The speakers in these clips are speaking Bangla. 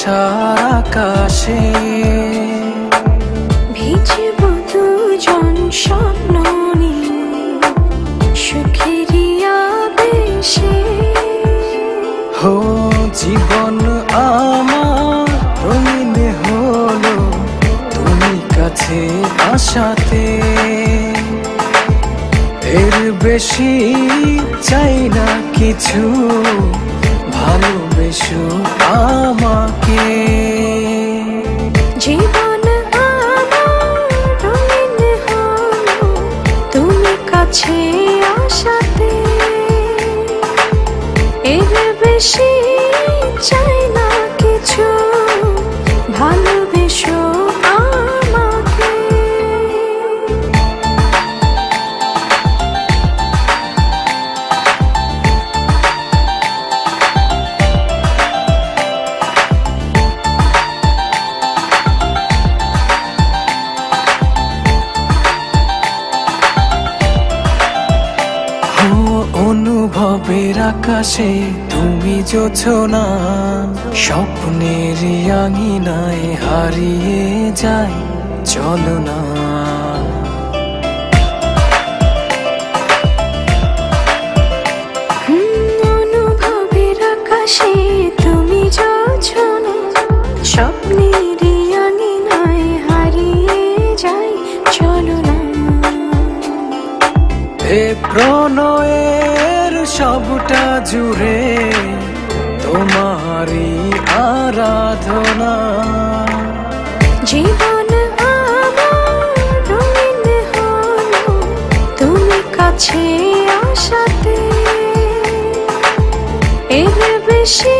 ভালোবাসার আকাশে ভিজব দুজন স্বপ্ন নিয়ে সুখেরই আবেশে। হো জীবন আমার রঙিন হলো তুমি কাছে আসাতে, এর বেশি চাই না কিছু, ভালোবেসো আমাকে। জীবন আমার রঙিন হলো তুমি কাছে আসাতে, এর বেশি চাই না কিছু, ভালোবেসো আমাকে। অনুভবের আকাশে তুমি জোছনা, স্বপ্নের আঙিনায় হারিয়ে যায় চলো না। অনুভবের আকাশে তুমি জোছনা, স্বপ্নের আঙিনায় হারিয়ে যায় চলো না। এ প্রণয়ের সবটা জুড়ে তোমারই আরাধনা। জীবন আমার রঙিন হলো তুমি কাছে আসাতে, এর বেশি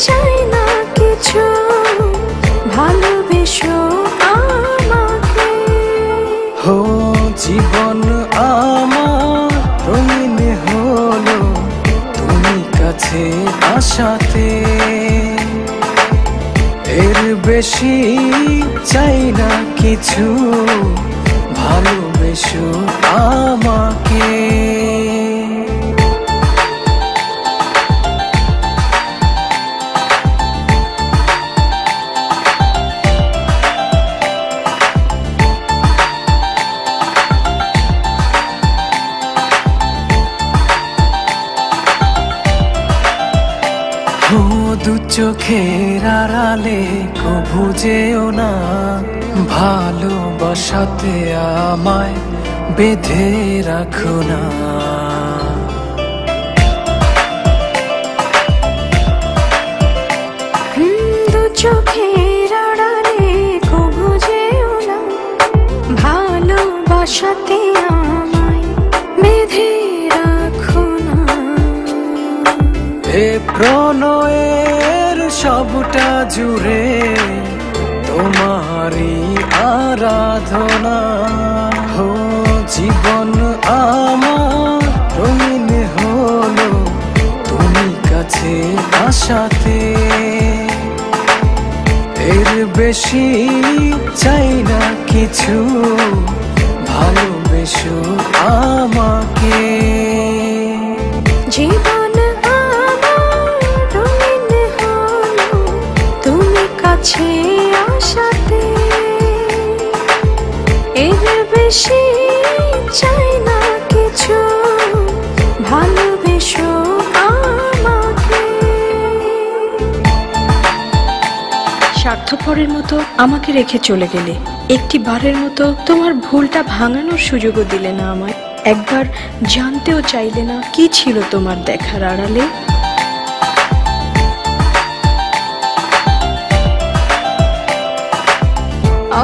চাই না কিছু, ভালোবেসো আমাকে। হো জীবন আমার রঙিন হলো তুমি কাছে আসাতে, এর বেশি চাই না কিছু, ভালোবেসো আমাকে। দু চোখের আড়ালে কভু যেও না, ভালোবাসাতে আমায় বেঁধে রাখো না। দু চোখের আড়ালে কভু যেও না, ভালোবাসাতে আমায় বেঁধে রাখো না। এ প্রণয়ের সবটা জুড়ে তোমারই আরাধনা। হো জীবন আমার রঙিন হলো তুমি কাছে আসাতে, এর বেশি চাই না কিছু, ভালোবেসো আমাকে। জীবন আমার রঙিন হলো তুমি কাছে আসাতে, এর বেশি চাই না কিছু, ভালোবেসো আমাকে। স্বার্থপরের মতো আমাকে রেখে চলে গেলে, একটি বারের মতো তোমার ভুলটা ভাঙানোর সুযোগও দিলে না আমায়। একবার জানতেও চাইলে না কি ছিল তোমার দেখার আড়ালে।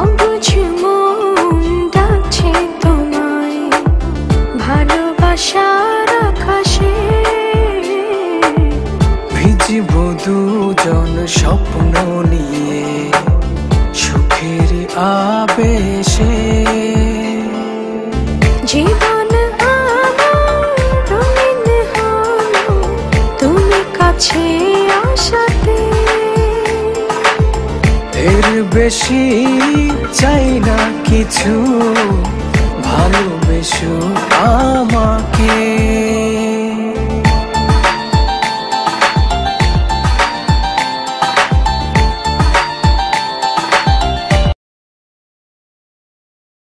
অবুঝ মন ডাকছে তোমায় ভালোবাসার আকাশে, ভিজব দুজন স্বপ্ন নিয়ে সুখের আবেশে। জীবন আমার রঙিন হলো তুমি কাছে আসাতে, এর বেশি চাই না কিছু,